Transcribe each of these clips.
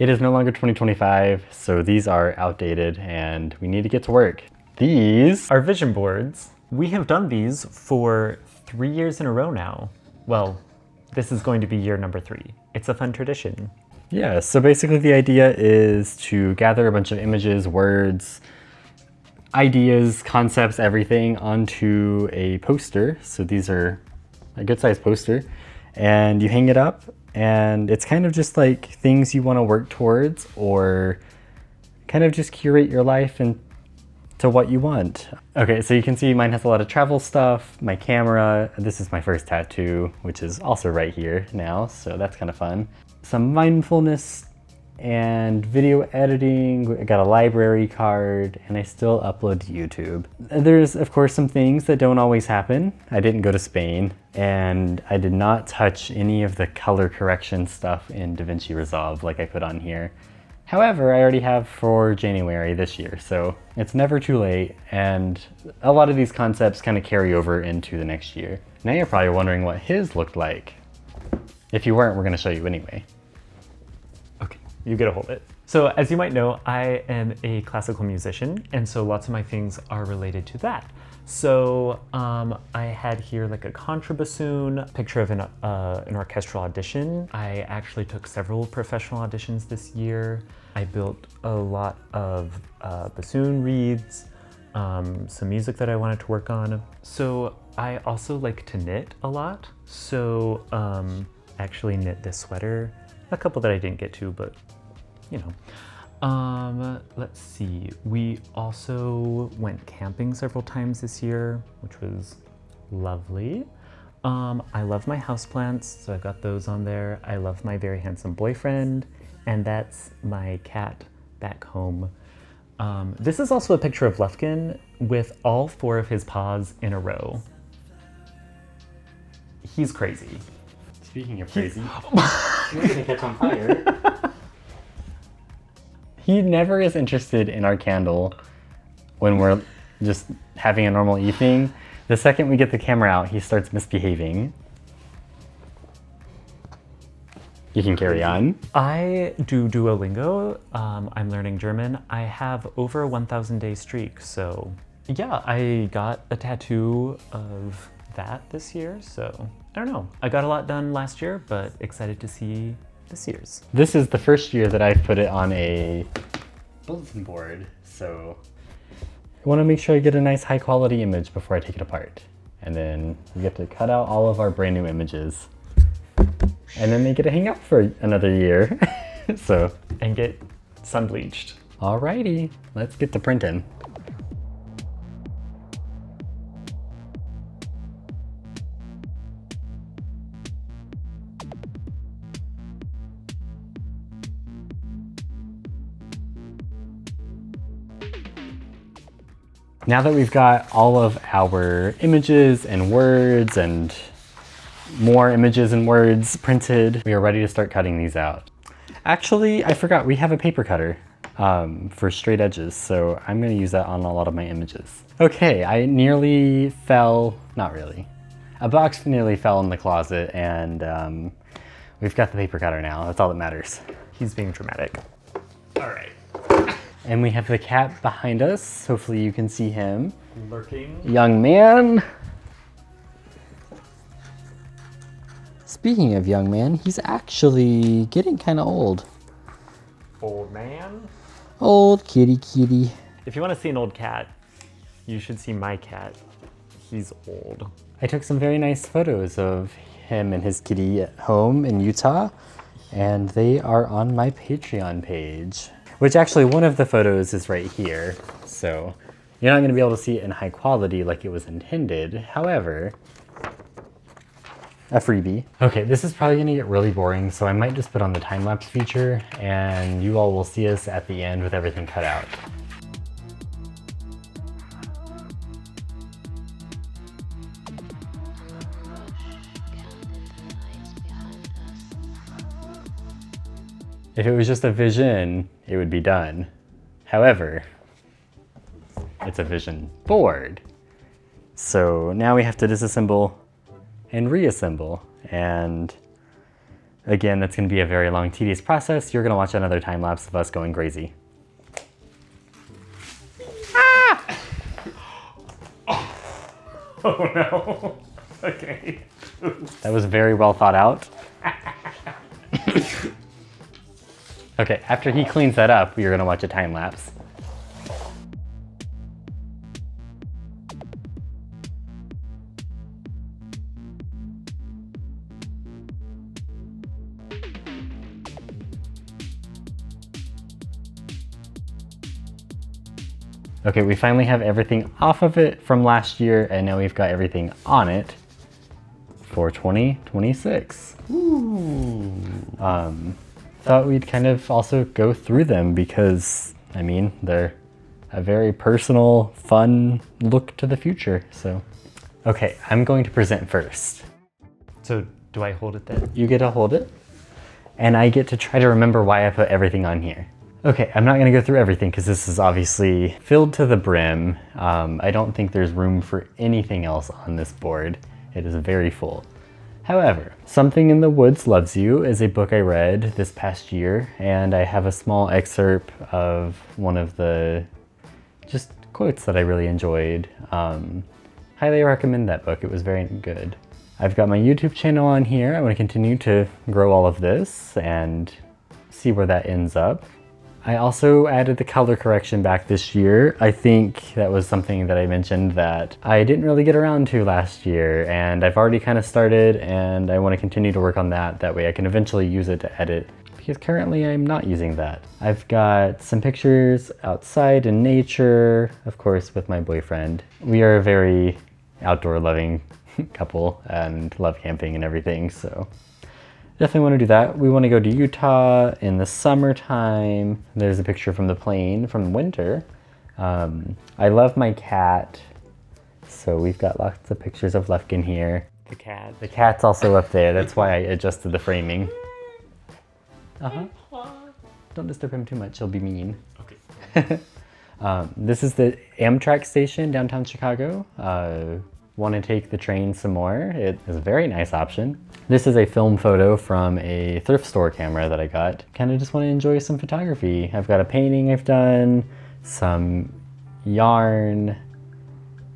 It is no longer 2025, so these are outdated and we need to get to work. These are vision boards. We have done these for 3 years in a row now. Well, this is going to be year number 3. It's a fun tradition. Yeah, so basically the idea is to gather a bunch of images, words, ideas, concepts, everything onto a poster. So these are a good sized poster, and you hang it up, and it's kind of just like things you want to work towards, or kind of just curate your life and to what you want. Okay, so you can see mine has a lot of travel stuff, my camera, this is my first tattoo, which is also right here now, so that's kind of fun. Some mindfulness and video editing. I got a library card, and I still upload to YouTube. There's of course some things that don't always happen. I didn't go to Spain, and I did not touch any of the color correction stuff in DaVinci Resolve like I put on here. However, I already have for January this year, so it's never too late, and a lot of these concepts kind of carry over into the next year. Now you're probably wondering what his looked like. If you weren't, we're going to show you anyway. Okay, you get to hold it. So as you might know, I am a classical musician, and so lots of my things are related to that. So I had here like a contrabassoon, picture of an orchestral audition. I actually took several professional auditions this year. I built a lot of bassoon reeds, some music that I wanted to work on. So I also like to knit a lot. So actually knit this sweater, a couple that I didn't get to, but you know. Let's see, we also went camping several times this year, which was lovely. I love my houseplants, so I've got those on there. I love my very handsome boyfriend, and that's my cat back home. This is also a picture of Lufkin with all 4 of his paws in a row. He's crazy. Speaking of crazy, you're gonna catch on fire. He never is interested in our candle when we're just having a normal evening. The second we get the camera out, he starts misbehaving. You can carry on. I do Duolingo. I'm learning German. I have over a 1,000 day streak, so yeah, I got a tattoo of that this year, so I don't know. I got a lot done last year, but excited to see this year's. This is the first year that I've put it on a bulletin board, so I want to make sure I get a nice high quality image before I take it apart. And then we get to cut out all of our brand new images, and then they get to hang out for another year. So, and get sun bleached. Alrighty, let's get to printing. Now that we've got all of our images and words and more images and words printed, we are ready to start cutting these out. Actually, I forgot, we have a paper cutter for straight edges, so I'm gonna use that on a lot of my images. Okay, I nearly fell, not really. A box nearly fell in the closet, and we've got the paper cutter now. That's all that matters. He's being dramatic. All right. And we have the cat behind us. Hopefully you can see him. Lurking. Young man. Speaking of young man, he's actually getting kind of old. Old man? Old kitty kitty. If you want to see an old cat, you should see my cat. He's old. I took some very nice photos of him and his kitty at home in Utah, and they are on my Patreon page. Which actually, one of the photos is right here, so you're not going to be able to see it in high quality like it was intended. However, a freebie. Okay, this is probably going to get really boring, so I might just put on the time-lapse feature, and you all will see us at the end with everything cut out. If it was just a vision, it would be done. However, it's a vision board. So now we have to disassemble and reassemble. And Again, that's gonna be a very long, tedious process. You're gonna watch another time lapse of us going crazy. Ah! Oh no. Okay. That was very well thought out. Okay, after he cleans that up, you're gonna watch a time lapse. Okay, we finally have everything off of it from last year, and now we've got everything on it for 2026. Ooh. Thought we'd kind of also go through them because, I mean, they're a very personal, fun look to the future, so. Okay, I'm going to present first. So, do I hold it then? You get to hold it, and I get to try to remember why I put everything on here. Okay, I'm not gonna go through everything because this is obviously filled to the brim. I don't think there's room for anything else on this board. It is very full. However, Something in the Woods Loves You is a book I read this past year, and I have a small excerpt of one of the just quotes that I really enjoyed. Highly recommend that book, it was very good. I've got my YouTube channel on here. I want to continue to grow all of this and see where that ends up. I also added the color correction back this year. I think that was something that I mentioned that I didn't really get around to last year, and I've already kind of started, and I want to continue to work on that. That way I can eventually use it to edit, because currently I'm not using that. I've got some pictures outside in nature, of course with my boyfriend. We are a very outdoor loving couple and love camping and everything, so definitely want to do that. We want to go to Utah in the summertime. There's a picture from the plane from winter. I love my cat, so we've got lots of pictures of Lefkin here. The cat. The cat's also up there. That's why I adjusted the framing. Don't disturb him too much. He'll be mean. Okay. This is the Amtrak station downtown Chicago. Want to take the train some more. It is a very nice option. This is a film photo from a thrift store camera that I got. Kind of just want to enjoy some photography. I've got a painting I've done, some yarn,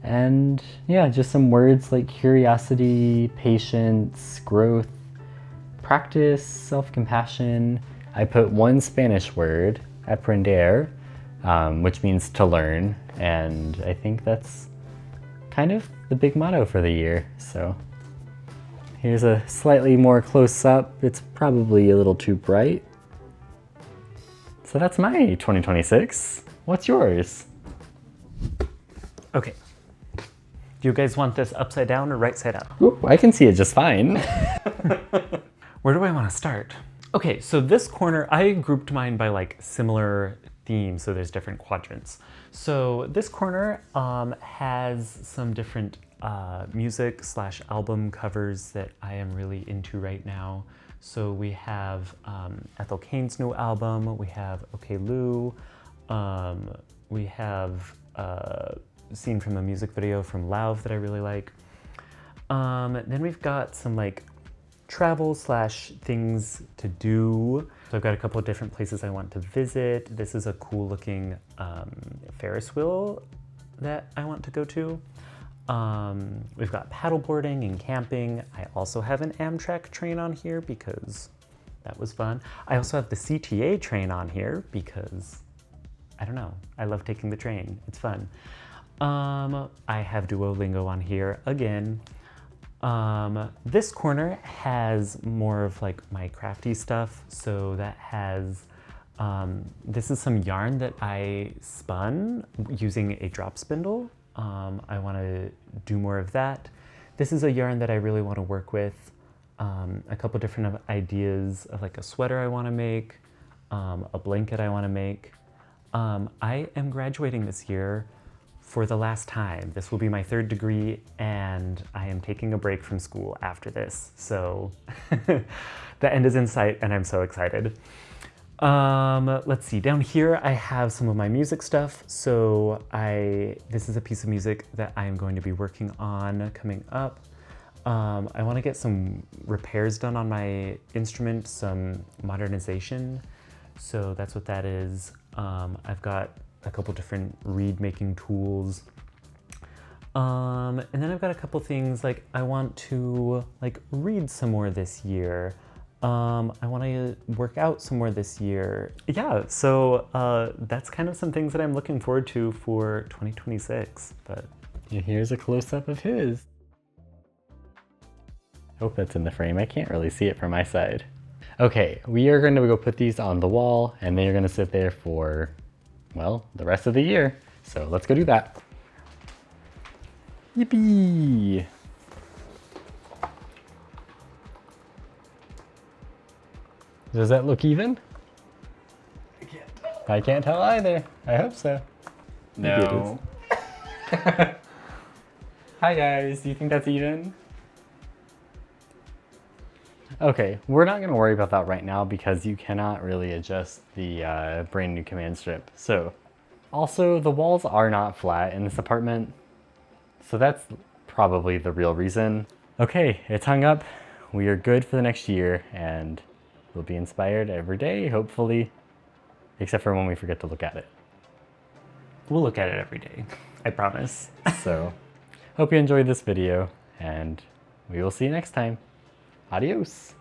and yeah, just some words like curiosity, patience, growth, practice, self-compassion. I put one Spanish word, aprender, which means to learn, and I think that's kind of the big motto for the year. So here's a slightly more close up. It's probably a little too bright. So that's my 2026. What's yours? Okay. Do you guys want this upside down or right side up? Ooh, I can see it just fine. Where do I want to start? Okay, so this corner, I grouped mine by like similar themes, so there's different quadrants. So this corner has some different music / album covers that I am really into right now. So we have Ethel Cain's new album, we have OK Lou, we have a scene from a music video from Lauv that I really like. Then we've got some like travel / things to do. So I've got a couple of different places I want to visit. This is a cool looking Ferris wheel that I want to go to. We've got paddleboarding and camping. I also have an Amtrak train on here because that was fun. I also have the CTA train on here because, I don't know, I love taking the train. It's fun. I have Duolingo on here again. This corner has more of like my crafty stuff. So that has, this is some yarn that I spun using a drop spindle. I want to do more of that. This is a yarn that I really want to work with. A couple different ideas of like a sweater I want to make, a blanket I want to make. I am graduating this year for the last time. This will be my 3rd degree, and I am taking a break from school after this. So the end is in sight, and I'm so excited. Let's see, down here I have some of my music stuff. So this is a piece of music that I am going to be working on coming up. I want to get some repairs done on my instrument, some modernization. So that's what that is. I've got a couple different reed making tools. And then I've got a couple things like I want to like read some more this year. I want to work out some more this year. Yeah, so that's kind of some things that I'm looking forward to for 2026. But here's a close-up of his. Hope that's in the frame. I can't really see it from my side. Okay, we are going to go put these on the wall and they are going to sit there for, well, the rest of the year. So let's go do that. Yippee! Does that look even? I can't tell. I can't tell either. I hope so. No. Hi guys, do you think that's even? Okay, we're not gonna worry about that right now because you cannot really adjust the brand new command strip. So, also the walls are not flat in this apartment. So that's probably the real reason. Okay, it's hung up. We are good for the next year and we'll be inspired every day, hopefully. Except for when we forget to look at it. We'll look at it every day, I promise. So, hope you enjoyed this video and we will see you next time. Adios.